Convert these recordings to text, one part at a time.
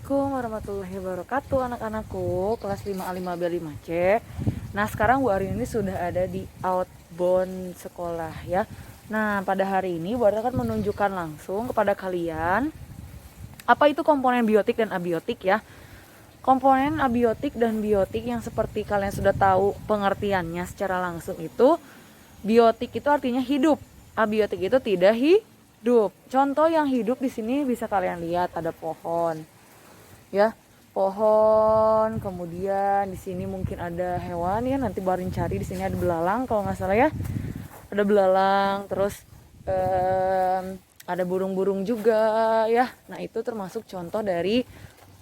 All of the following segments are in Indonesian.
Assalamualaikum warahmatullahi wabarakatuh, anak-anakku kelas 5A5B5C. Nah, sekarang Bu Arin ini sudah ada di outbound sekolah ya. Nah, pada hari ini Bu Arin akan menunjukkan langsung kepada kalian apa itu komponen biotik dan abiotik ya. Komponen abiotik dan biotik yang seperti kalian sudah tahu pengertiannya secara langsung itu, biotik itu artinya hidup, abiotik itu tidak hidup. Contoh yang hidup di sini bisa kalian lihat, ada pohon ya, pohon, kemudian di sini mungkin ada hewan ya, nanti baru cari, di sini ada belalang kalau nggak salah ya, ada belalang, terus ada burung-burung juga ya. Nah, itu termasuk contoh dari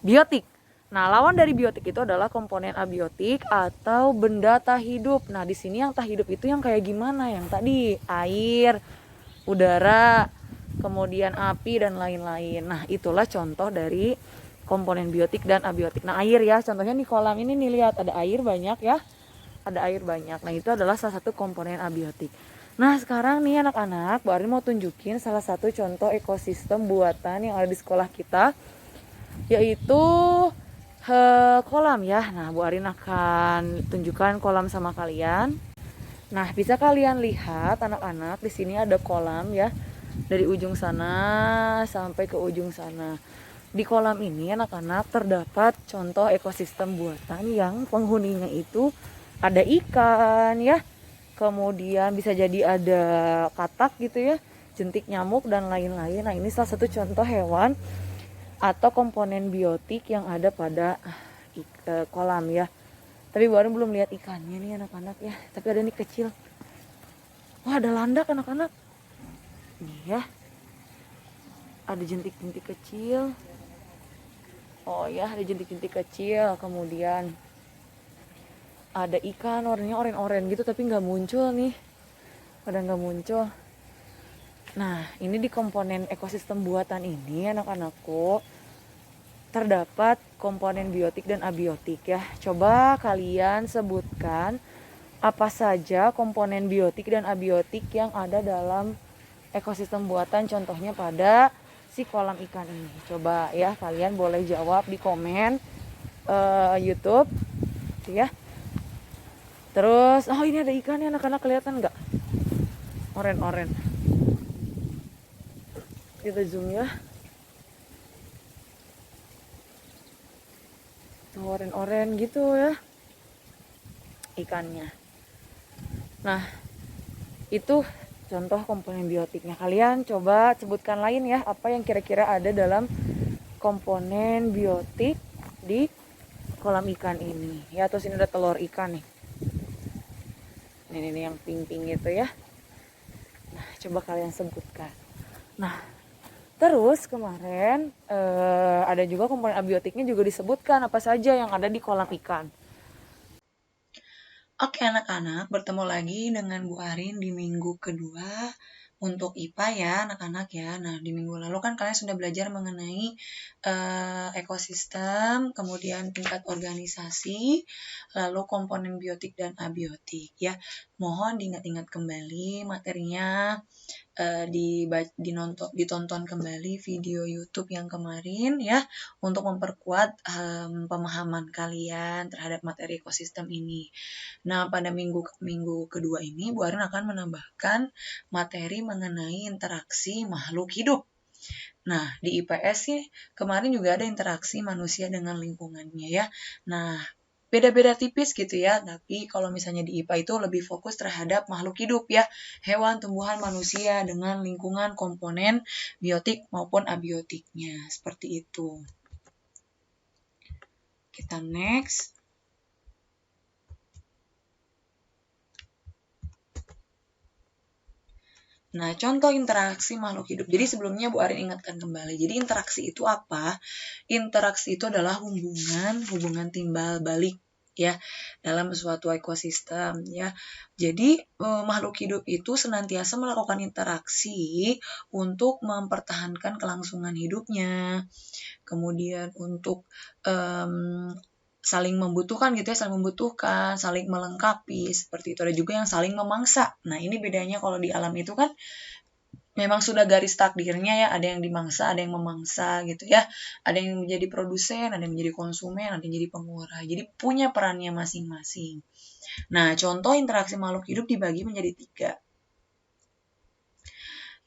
biotik. Nah, lawan dari biotik itu adalah komponen abiotik atau benda tak hidup. Nah, di sini yang tak hidup itu yang kayak gimana? Yang tadi air, udara, kemudian api dan lain-lain. Nah, itulah contoh dari komponen biotik dan abiotik. Nah, air ya, contohnya di kolam ini nih, lihat ada air banyak ya. Ada air banyak. Nah, itu adalah salah satu komponen abiotik. Nah, sekarang nih anak-anak, Bu Arin mau tunjukin salah satu contoh ekosistem buatan yang ada di sekolah kita, yaitu kolam ya. Nah, Bu Arin akan tunjukkan kolam sama kalian. Nah, bisa kalian lihat anak-anak, di sini ada kolam ya. Dari ujung sana sampai ke ujung sana. Di kolam ini anak-anak terdapat contoh ekosistem buatan yang penghuninya itu ada ikan ya. Kemudian bisa jadi ada katak gitu ya, jentik nyamuk dan lain-lain. Nah, ini salah satu contoh hewan atau komponen biotik yang ada pada kolam ya. Tapi baru belum lihat ikannya nih anak-anak ya. Tapi ada nih kecil. Wah, ada landak anak-anak. Nih ya. Ada jentik-jentik kecil. Oh ya, ada jentik-jentik kecil. Kemudian ada ikan warnanya oranye-oranye gitu tapi nggak muncul nih. Pada nggak muncul. Nah, ini di komponen ekosistem buatan ini anak-anakku terdapat komponen biotik dan abiotik ya. Coba kalian sebutkan apa saja komponen biotik dan abiotik yang ada dalam ekosistem buatan, contohnya pada si kolam ikan ini. Coba ya, kalian boleh jawab di komen YouTube ya. Terus, oh ini ada ikannya anak-anak, kelihatan nggak? Oren-oren. Kita zoom ya. Oren-oren gitu ya ikannya. Nah, itu contoh komponen biotiknya. Kalian coba sebutkan lain ya, apa yang kira-kira ada dalam komponen biotik di kolam ikan ini ya. Terus ini ada telur ikan nih. Ini yang pink-pink itu ya. Nah, coba kalian sebutkan. Nah, terus kemarin ada juga komponen abiotiknya juga disebutkan apa saja yang ada di kolam ikan. Oke anak-anak, bertemu lagi dengan Bu Arin di minggu kedua untuk IPA ya anak-anak ya. Nah, di minggu lalu kan kalian sudah belajar mengenai ekosistem, kemudian tingkat organisasi, lalu komponen biotik dan abiotik ya. Mohon diingat-ingat kembali materinya, ditonton kembali video YouTube yang kemarin ya, untuk memperkuat pemahaman kalian terhadap materi ekosistem ini. Nah, pada minggu kedua ini, Bu Arin akan menambahkan materi mengenai interaksi makhluk hidup. Nah, di IPS sih kemarin juga ada interaksi manusia dengan lingkungannya ya. Nah, beda-beda tipis gitu ya, tapi kalau misalnya di IPA itu lebih fokus terhadap makhluk hidup ya, hewan, tumbuhan, manusia dengan lingkungan komponen biotik maupun abiotiknya, seperti itu. Kita next. Nah, contoh interaksi makhluk hidup. Jadi sebelumnya Bu Arin ingatkan kembali. Jadi interaksi itu apa? Interaksi itu adalah hubungan timbal balik ya dalam suatu ekosistem ya. Jadi makhluk hidup itu senantiasa melakukan interaksi untuk mempertahankan kelangsungan hidupnya. Kemudian untuk saling membutuhkan gitu ya, saling melengkapi, seperti itu. Ada juga yang saling memangsa. Nah, ini bedanya kalau di alam itu kan memang sudah garis takdirnya ya, ada yang dimangsa, ada yang memangsa gitu ya. Ada yang menjadi produsen, ada yang menjadi konsumen, ada yang jadi pengurai. Jadi punya perannya masing-masing. Nah, contoh interaksi makhluk hidup dibagi menjadi 3.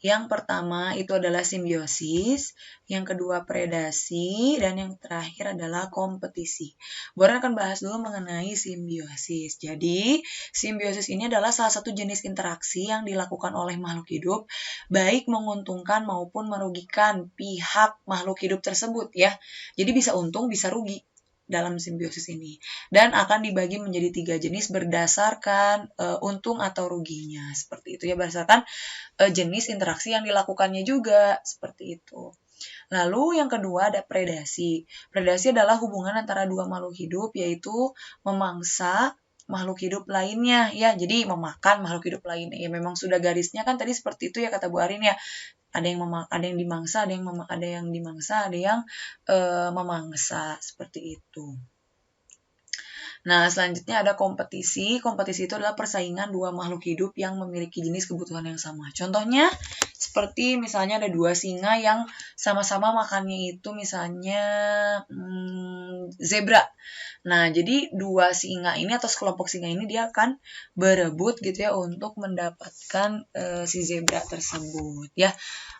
Yang pertama itu adalah simbiosis, yang kedua predasi, dan yang terakhir adalah kompetisi. Boran akan bahas dulu mengenai simbiosis. Jadi, simbiosis ini adalah salah satu jenis interaksi yang dilakukan oleh makhluk hidup, baik menguntungkan maupun merugikan pihak makhluk hidup tersebut ya. Jadi bisa untung, bisa rugi dalam simbiosis ini, dan akan dibagi menjadi 3 jenis berdasarkan untung atau ruginya, seperti itu ya, berdasarkan jenis interaksi yang dilakukannya juga, seperti itu. Lalu yang kedua ada predasi. Predasi adalah hubungan antara dua makhluk hidup, yaitu memangsa makhluk hidup lainnya ya. Jadi memakan makhluk hidup lainnya. Ya memang sudah garisnya kan tadi seperti itu ya kata Bu Arin ya. Ada yang dimangsa, ada yang dimangsa, ada yang memangsa, seperti itu. Nah, selanjutnya ada kompetisi. Kompetisi itu adalah persaingan dua makhluk hidup yang memiliki jenis kebutuhan yang sama. Contohnya, seperti misalnya ada 2 singa yang sama-sama makannya itu misalnya zebra. Nah, jadi 2 singa ini atau sekelompok singa ini dia akan berebut gitu ya untuk mendapatkan si zebra tersebut ya.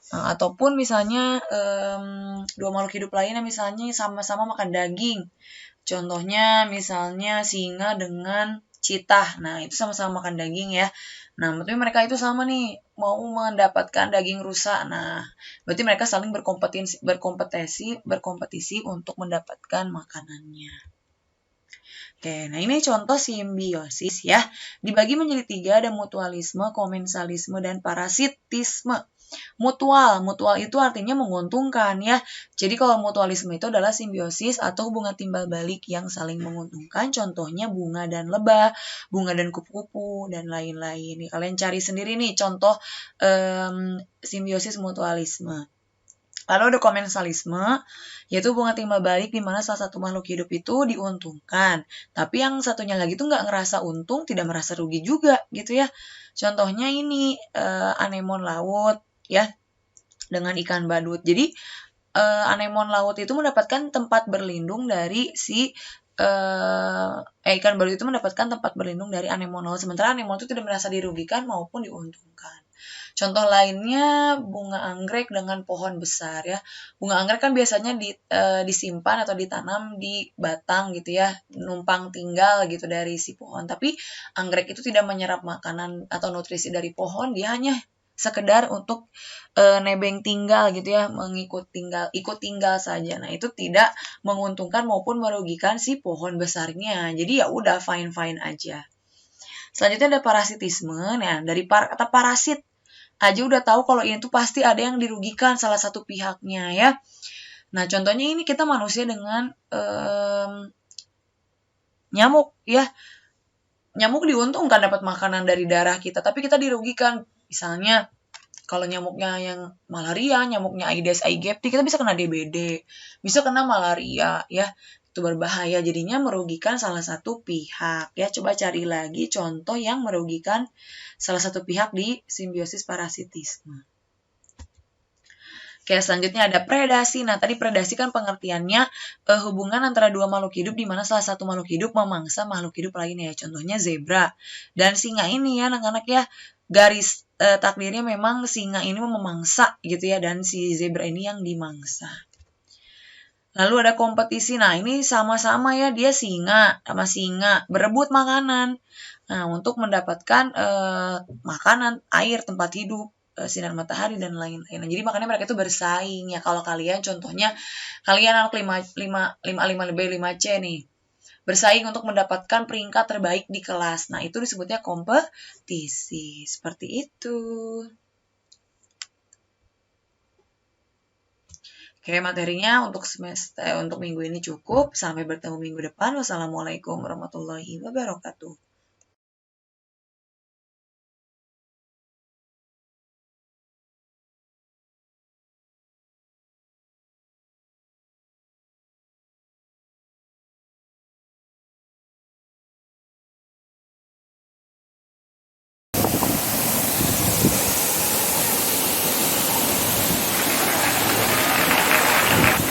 Ataupun misalnya 2 makhluk hidup lainnya misalnya sama-sama makan daging. Contohnya misalnya singa dengan cheetah. Nah, itu sama-sama makan daging ya. Nah, berarti mereka itu sama nih, mau mendapatkan daging rusa. Nah, berarti mereka saling berkompetisi untuk mendapatkan makanannya. Oke, nah ini contoh simbiosis ya. Dibagi menjadi 3, ada mutualisme, komensalisme, dan parasitisme. Mutual itu artinya menguntungkan ya. Jadi kalau mutualisme itu adalah simbiosis atau hubungan timbal balik yang saling menguntungkan. Contohnya bunga dan lebah, bunga dan kupu-kupu, dan lain-lain. Kalian cari sendiri nih contoh simbiosis mutualisme. Lalu ada komensalisme, yaitu hubungan timbal balik di mana salah satu makhluk hidup itu diuntungkan. Tapi yang satunya lagi tuh nggak ngerasa untung, tidak merasa rugi juga gitu ya. Contohnya ini anemon laut ya, dengan ikan badut. Jadi anemon laut itu mendapatkan tempat berlindung dari si ikan badut itu mendapatkan tempat berlindung dari anemon laut. Sementara anemon itu tidak merasa dirugikan maupun diuntungkan. Contoh lainnya bunga anggrek dengan pohon besar ya. Bunga anggrek kan biasanya disimpan atau ditanam di batang gitu ya, numpang tinggal gitu dari si pohon. Tapi anggrek itu tidak menyerap makanan atau nutrisi dari pohon, dia hanya sekedar untuk nebeng tinggal gitu ya, ikut tinggal saja. Nah, itu tidak menguntungkan maupun merugikan si pohon besarnya. Jadi ya udah fine-fine aja. Selanjutnya ada parasitisme. Nah, dari kata parasit aja udah tahu kalau ini tuh pasti ada yang dirugikan salah satu pihaknya ya. Nah, contohnya ini kita manusia dengan nyamuk ya. Nyamuk diuntungkan dapat makanan dari darah kita, tapi kita dirugikan. Misalnya kalau nyamuknya yang malaria, nyamuknya Aedes aegypti, kita bisa kena DBD, bisa kena malaria ya. Itu berbahaya, jadinya merugikan salah satu pihak ya. Coba cari lagi contoh yang merugikan salah satu pihak di simbiosis parasitisme. Oke, selanjutnya ada predasi. Nah, tadi predasi kan pengertiannya hubungan antara dua makhluk hidup di mana salah satu makhluk hidup memangsa makhluk hidup lainnya. Contohnya zebra dan singa ini ya, anak-anak ya. Garis takdirnya memang singa ini memangsa gitu ya, dan si zebra ini yang dimangsa. Lalu ada kompetisi. Nah, ini sama-sama ya, dia singa sama singa berebut makanan. Nah, untuk mendapatkan makanan, air, tempat hidup, sinar matahari dan lain-lain. Nah, jadi makanya mereka itu bersaing ya. Kalau kalian contohnya kalian anak 5B5C nih, bersaing untuk mendapatkan peringkat terbaik di kelas. Nah, itu disebutnya kompetisi. Seperti itu. Oke, materinya untuk minggu ini cukup. Sampai bertemu minggu depan. Wassalamualaikum warahmatullahi wabarakatuh.